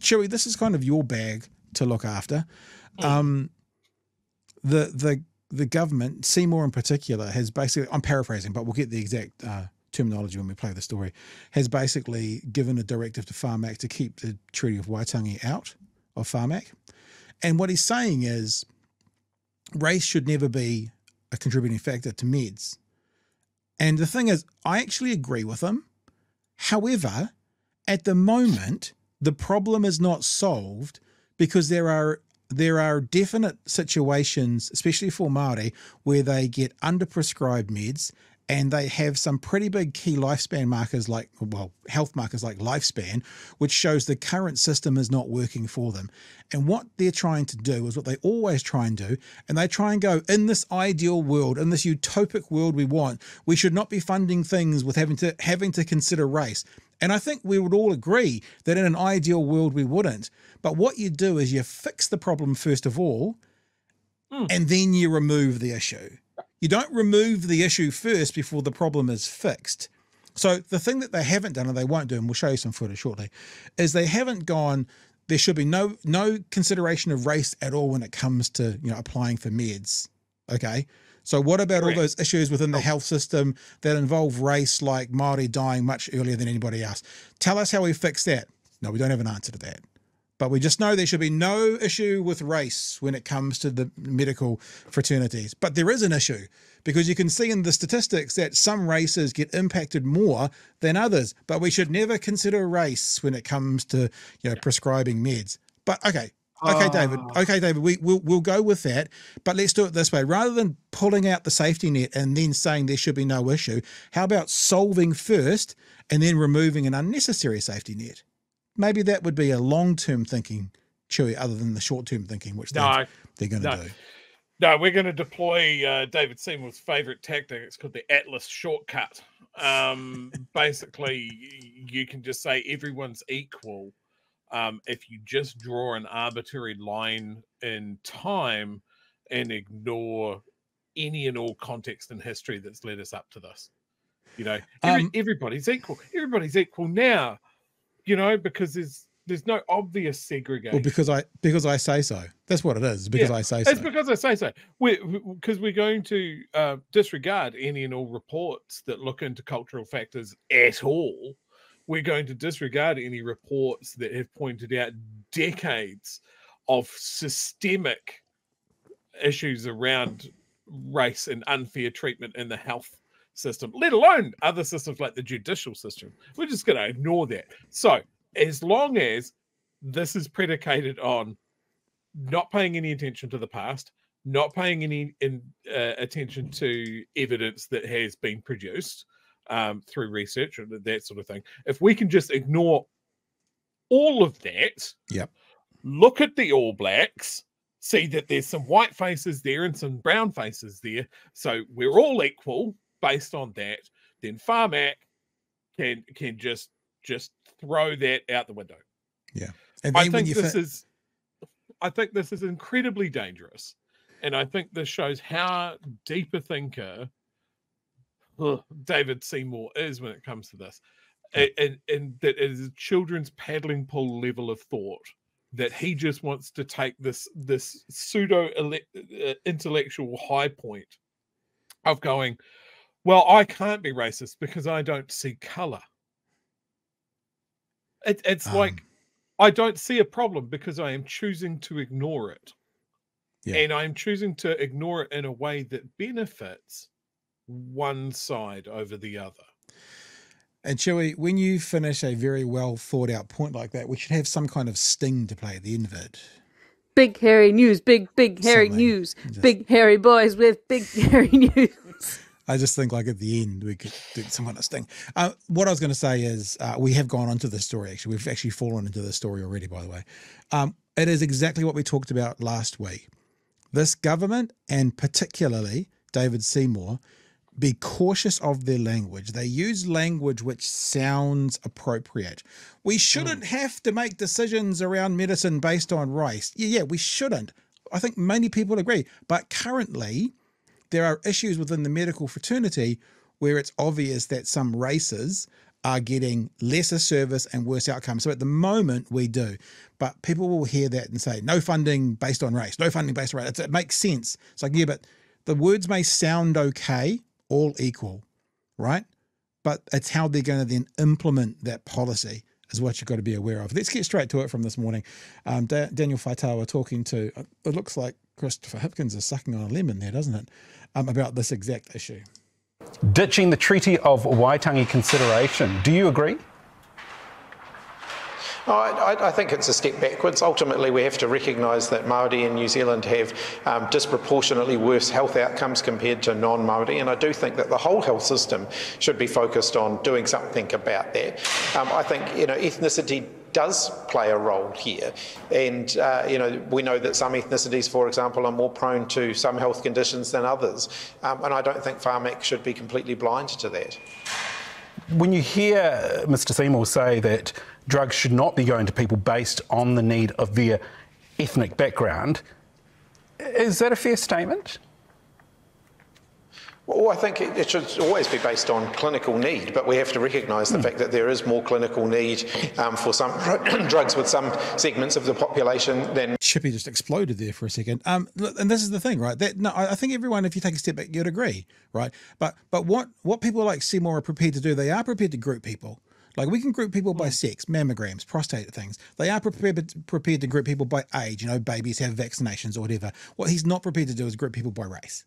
Chewie, this is kind of your bag to look after. The government, Seymour in particular, has basically, I'm paraphrasing, but we'll get the exact terminology when we play the story, has basically given a directive to Pharmac to keep the Treaty of Waitangi out of Pharmac. And what he's saying is race should never be a contributing factor to meds. And the thing is, I actually agree with him. However, at the moment, the problem is not solved because there are definite situations, especially for Māori, where they get underprescribed meds and they have some pretty big key lifespan markers health markers like lifespan, which shows the current system is not working for them. And what they're trying to do is what they always try and do, and they try and go, in this ideal world, in this utopic world we want, we should not be funding things with having to consider race. And I think we would all agree that in an ideal world we wouldn't. But what you do is you fix the problem first of all, and then you remove the issue. You don't remove the issue first before the problem is fixed. So the thing that they haven't done, and they won't do, and we'll show you some footage shortly, is they haven't gone, there should be no consideration of race at all when it comes to, applying for meds. Okay. So what about all those issues within the health system that involve race, like Māori dying much earlier than anybody else? Tell us how we fix that. No, we don't have an answer to that. But we just know there should be no issue with race when it comes to the medical fraternities. But there is an issue because you can see in the statistics that some races get impacted more than others. But we should never consider race when it comes to prescribing meds. But okay, David, we'll go with that. But let's do it this way. Rather than pulling out the safety net and then saying there should be no issue, how about solving first and then removing an unnecessary safety net? Maybe that would be a long-term thinking, Chewie, other than the short-term thinking, which they're going to do. No, we're going to deploy David Seymour's favourite tactic. It's called the Atlas shortcut. Basically, you can just say everyone's equal if you just draw an arbitrary line in time and ignore any and all context and history that's led us up to this. Everybody's equal. Everybody's equal now. Because there's no obvious segregation. Well, because I say so. That's what it is. Because I say so. It's because I say so. Because we're going to disregard any and all reports that look into cultural factors at all. We're going to disregard any reports that have pointed out decades of systemic issues around race and unfair treatment in the health system, let alone other systems like the judicial system. We're just going to ignore that. So as long as this is predicated on not paying any attention to the past, not paying any attention to evidence that has been produced through research and that sort of thing, if we can just ignore all of that, look at the All Blacks, see that there's some white faces there and some brown faces there, so we're all equal. Based on that, then Pharmac can just throw that out the window. Yeah, and I think this is incredibly dangerous, and I think this shows how deep a thinker David Seymour is when it comes to this, and that it is a children's paddling pool level of thought that he just wants to take this pseudo intellectual high point of going, well, I can't be racist because I don't see color. It's like I don't see a problem because I am choosing to ignore it. And I'm choosing to ignore it in a way that benefits one side over the other. And Chewie, when you finish a very well thought out point like that, we should have some kind of sting to play at the end of it. Big hairy news, big hairy news, big hairy boys with big hairy news. I just think like at the end we could do some kind of sting. What I was going to say is we have gone onto this story, actually. We've actually fallen into this story already, by the way. It is exactly what we talked about last week. This government, and particularly David Seymour, be cautious of their language. They use language which sounds appropriate. We shouldn't have to make decisions around medicine based on race. Yeah, we shouldn't. I think many people agree. But currently, there are issues within the medical fraternity where it's obvious that some races are getting lesser service and worse outcomes. So at the moment we do, but people will hear that and say, no funding based on race, no funding based on race. It makes sense. It's like, yeah, but the words may sound okay, all equal, right? But it's how they're going to then implement that policy is what you've got to be aware of. Let's get straight to it from this morning. Daniel Faitaua talking to, it looks like Christopher Hipkins is sucking on a lemon there, doesn't it? About this exact issue. Ditching the Treaty of Waitangi consideration. Do you agree? I think it's a step backwards. Ultimately, we have to recognise that Māori in New Zealand have disproportionately worse health outcomes compared to non-Māori, and I do think that the whole health system should be focused on doing something about that. I think, ethnicity does play a role here, and we know that some ethnicities, for example, are more prone to some health conditions than others, and I don't think Pharmac should be completely blind to that. When you hear Mr. Seymour say that drugs should not be going to people based on the need of their ethnic background, is that a fair statement? Well, I think it should always be based on clinical need, but we have to recognise the fact that there is more clinical need for some drugs with some segments of the population than... Chippy just exploded there for a second. And this is the thing, right? I think everyone, if you take a step back, you'd agree, right? But what people like Seymour are prepared to do, they are prepared to group people. Like, we can group people by sex, mammograms, prostate things. They are prepared to group people by age, babies have vaccinations or whatever. What he's not prepared to do is group people by race.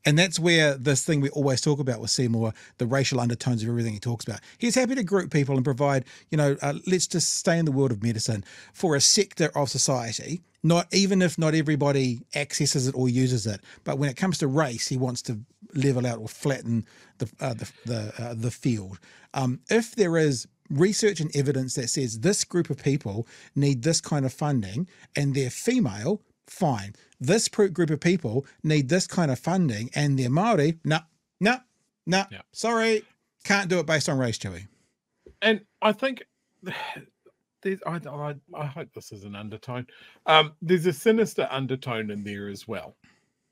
And that's where this thing we always talk about with Seymour, the racial undertones of everything he talks about. He's happy to group people and provide, let's just stay in the world of medicine for a sector of society, even if not everybody accesses it or uses it. But when it comes to race, he wants to level out or flatten the field. If there is research and evidence that says this group of people need this kind of funding and they're female, fine. This group of people need this kind of funding and they're Māori, no, sorry, can't do it based on race, Chewie. And I think I hope this is an undertone. There's a sinister undertone in there as well.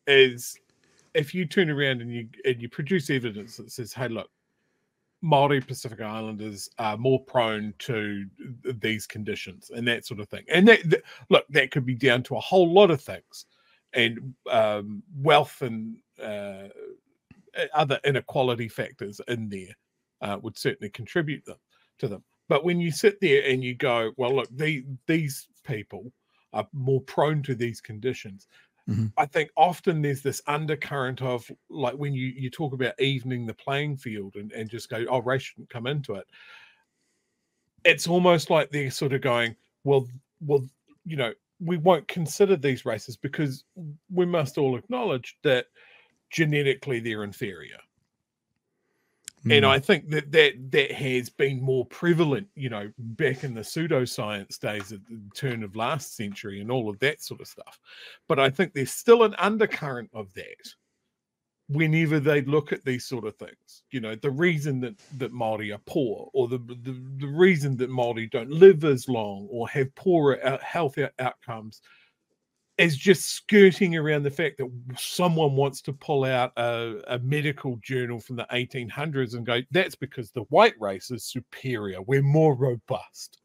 Is if you turn around and you produce evidence that says, hey, look, Māori Pacific Islanders are more prone to these conditions and that sort of thing. And that could be down to a whole lot of things, and wealth and other inequality factors in there would certainly contribute to them. But when you sit there and you go, well, look, these people are more prone to these conditions. Mm-hmm. I think often there's this undercurrent of, like, when you talk about evening the playing field and just go, oh, race shouldn't come into it. It's almost like they're sort of going, well, we won't consider these races because we must all acknowledge that genetically they're inferior. And I think that has been more prevalent, back in the pseudoscience days at the turn of last century and all of that sort of stuff. But I think there's still an undercurrent of that whenever they look at these sort of things. The reason that Māori are poor, or the reason that Māori don't live as long or have poorer health outcomes, is just skirting around the fact that someone wants to pull out a medical journal from the 1800s and go, that's because the white race is superior. We're more robust.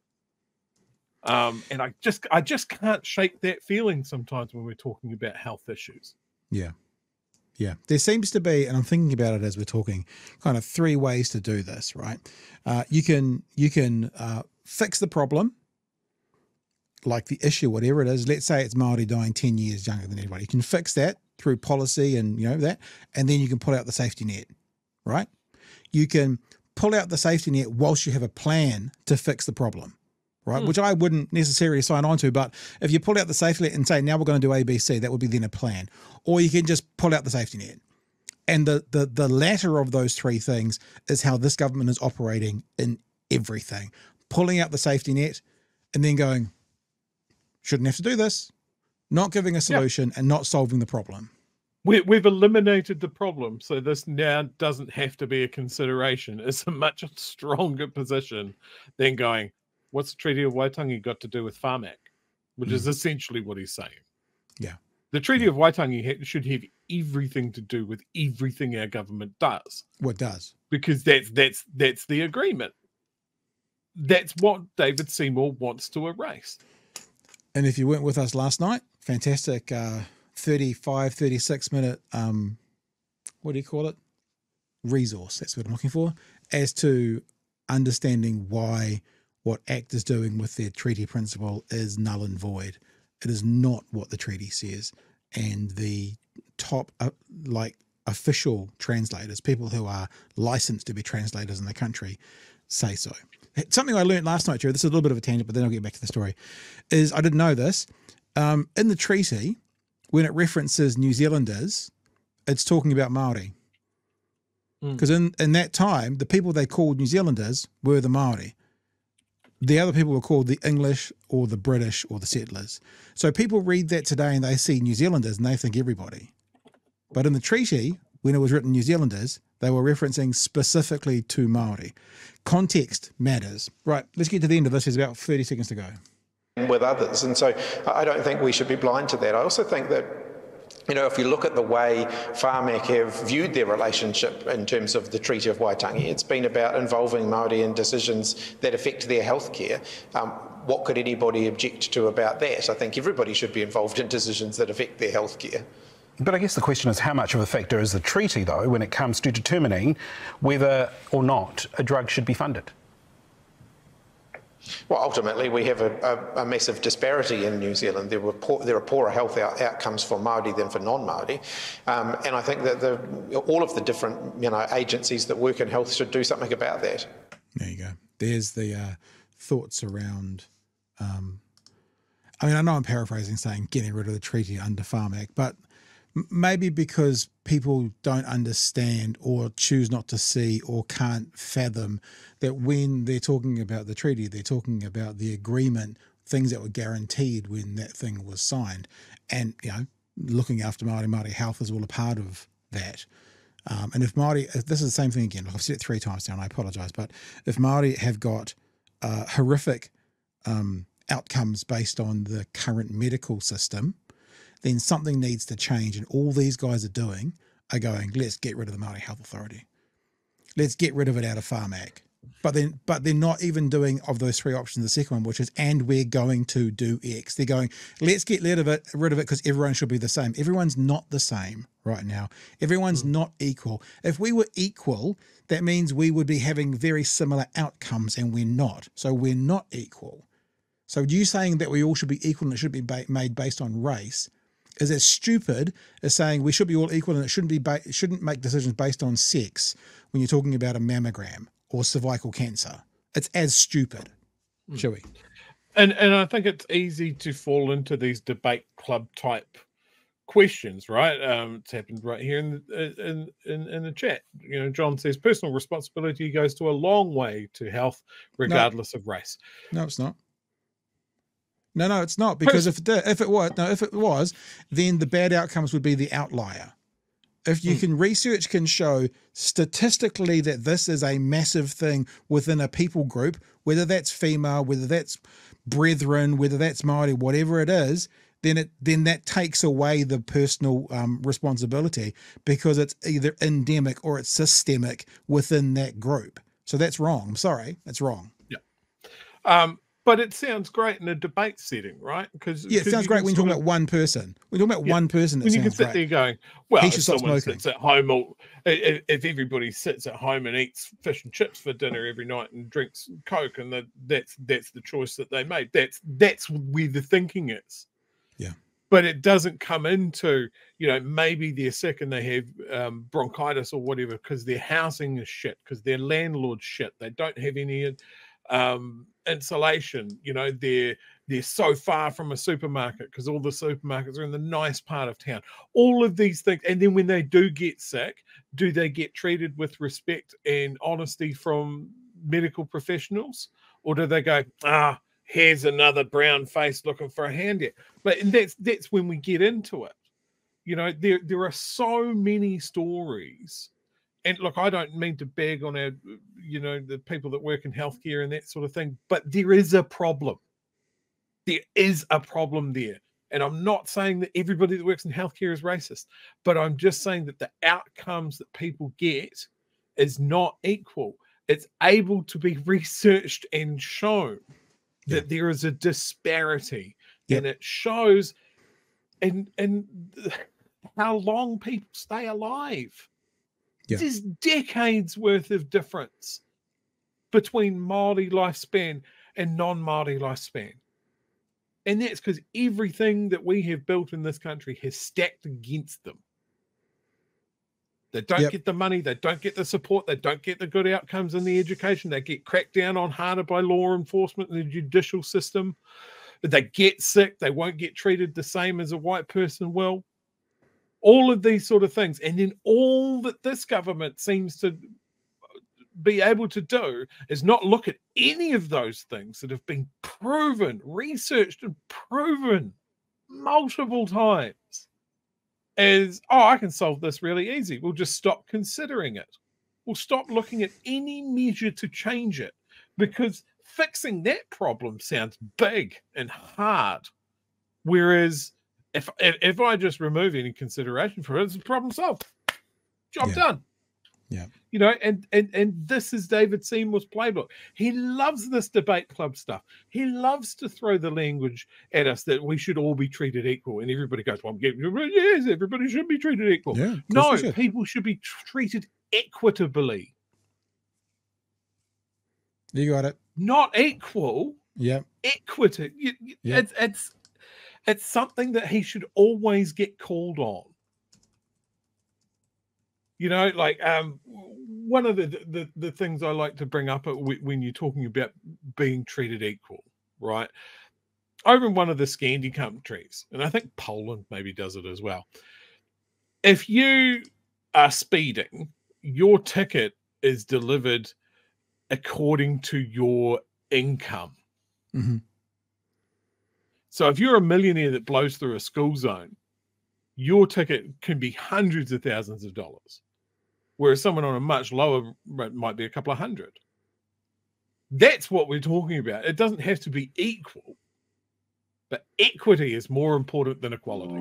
And I just can't shake that feeling sometimes when we're talking about health issues. Yeah. Yeah. There seems to be, and I'm thinking about it as we're talking, kind of three ways to do this, right? You can fix the problem, like the issue, whatever it is. Let's say it's Māori dying 10 years younger than everybody. You can fix that through policy and that, and then you can pull out the safety net, right? You can pull out the safety net whilst you have a plan to fix the problem, right? Which I wouldn't necessarily sign on to, but if you pull out the safety net and say, now we're going to do ABC, that would be then a plan. Or you can just pull out the safety net. And the latter of those three things is how this government is operating in everything. Pulling out the safety net and then going, shouldn't have to do this, not giving a solution and not solving the problem. We've eliminated the problem, so this now doesn't have to be a consideration. It's a much stronger position than going, what's the Treaty of Waitangi got to do with Pharmac? Which is essentially what he's saying. Yeah. The Treaty of Waitangi should have everything to do with everything our government does. What does? Because that's the agreement. that's what David Seymour wants to erase. And if you weren't with us last night, fantastic 35, 36 minute, what do you call it? Resource, that's what I'm looking for, as to understanding why what ACT is doing with their treaty principle is null and void. It is not what the treaty says. And the top, official translators, people who are licensed to be translators in the country, say so. Something I learned last night, Joe, this is a little bit of a tangent, but then I'll get back to the story, is I didn't know this. In the treaty, when it references New Zealanders, it's talking about Māori. Because in that time, the people they called New Zealanders were the Māori. The other people were called the English or the British or the settlers. So people read that today and they see New Zealanders and they think everybody. But in the treaty, when it was written New Zealanders, they were referencing specifically to Māori. Context matters. Right, let's get to the end of this. There's about 30 seconds to go. With others. And so I don't think we should be blind to that. I also think that, you know, if you look at the way Pharmac have viewed their relationship in terms of the Treaty of Waitangi, it's been about involving Māori in decisions that affect their healthcare. What could anybody object to about that? I think everybody should be involved in decisions that affect their healthcare. But I guess the question is, how much of a factor is the treaty, though, when it comes to determining whether or not a drug should be funded? Well, ultimately, we have a massive disparity in New Zealand. There are poorer health outcomes for Māori than for non-Māori. And I think that all of the different agencies that work in health should do something about that. There you go. There's the thoughts around... I mean, I know I'm paraphrasing saying getting rid of the treaty under Pharmac, but maybe because people don't understand or choose not to see or can't fathom that when they're talking about the treaty, they're talking about the agreement, things that were guaranteed when that thing was signed. And, you know, looking after Māori health is all a part of that. And if Māori, this is the same thing again, like I've said it 3 times now and I apologise, but if Māori have got horrific outcomes based on the current medical system, then something needs to change. And all these guys are doing are going, let's get rid of the Māori Health Authority. Let's get rid of it out of Pharmac. But they're not even doing of those 3 options the second one, which is, and we're going to do X. They're going, let's get rid of it because everyone should be the same. Everyone's not the same right now. Everyone's not equal. If we were equal, that means we would be having very similar outcomes, and we're not. So we're not equal. So you saying that we all should be equal and it should be made based on race is as stupid as saying we should be all equal and it shouldn't make decisions based on sex when you're talking about a mammogram or cervical cancer. It's as stupid, shall we? And I think it's easy to fall into these debate club type questions, right? It's happened right here in the chat. You know, John says personal responsibility goes to a long way to health, regardless of race. No, it's not. No, it's not, because if it was, then the bad outcomes would be the outlier. If you can, research can show statistically that this is a massive thing within a people group, whether that's female, whether that's brethren, whether that's Māori, whatever it is, then that takes away the personal responsibility, because it's either endemic or it's systemic within that group. So that's wrong. I'm sorry, that's wrong. Yeah. But it sounds great in a debate setting, right? Because it sounds great when you're talking about one person. We're talking about one person. When you can sit there going, well, if someone sits at home, or if everybody sits at home and eats fish and chips for dinner every night and drinks Coke, and that's the choice that they made. That's where the thinking is. Yeah. But it doesn't come into, you know, maybe they're sick and they have bronchitis or whatever because their housing is shit, because their landlord's shit. They don't have any insulation, you know, they're so far from a supermarket because all the supermarkets are in the nice part of town. All of these things. And then when they do get sick, do they get treated with respect and honesty from medical professionals? Or do they go, here's another brown face looking for a handy? But that's when we get into it. You know, there are so many stories. And look, I don't mean to bag on our, you know, the people that work in healthcare and that sort of thing, but there is a problem. There is a problem there. And I'm not saying that everybody that works in healthcare is racist, but I'm just saying that the outcomes that people get is not equal. it's able to be researched and shown that there is a disparity, and it shows and how long people stay alive. There's decades worth of difference between Māori lifespan and non-Māori lifespan. And that's because everything that we have built in this country has stacked against them. They don't get the money, they don't get the support, they don't get the good outcomes in the education, they get cracked down on harder by law enforcement and the judicial system. They get sick, they won't get treated the same as a white person will. All of these sort of things. And then all that this government seems to be able to do is not look at any of those things that have been proven, researched and proven multiple times as, oh, I can solve this really easy. We'll just stop considering it. We'll stop looking at any measure to change it, because fixing that problem sounds big and hard. Whereas if I just remove any consideration for it, it's a problem solved. Job done. Yeah. You know, and this is David Seymour's playbook. He loves this debate club stuff. He loves to throw the language at us that we should all be treated equal. And everybody goes, well, yes, everybody should be treated equal. Yeah, no, people should be treated equitably. You got it. Not equal. Yeah. Equity. It's something that he should always get called on. You know, like one of the things I like to bring up when you're talking about being treated equal, right? Over in one of the Scandi countries, and I think Poland maybe does it as well. If you are speeding, your ticket is delivered according to your income. Mm-hmm. So if you're a millionaire that blows through a school zone, your ticket can be hundreds of thousands of dollars, whereas someone on a much lower rate might be a couple of hundred. That's what we're talking about. It doesn't have to be equal, but equity is more important than equality.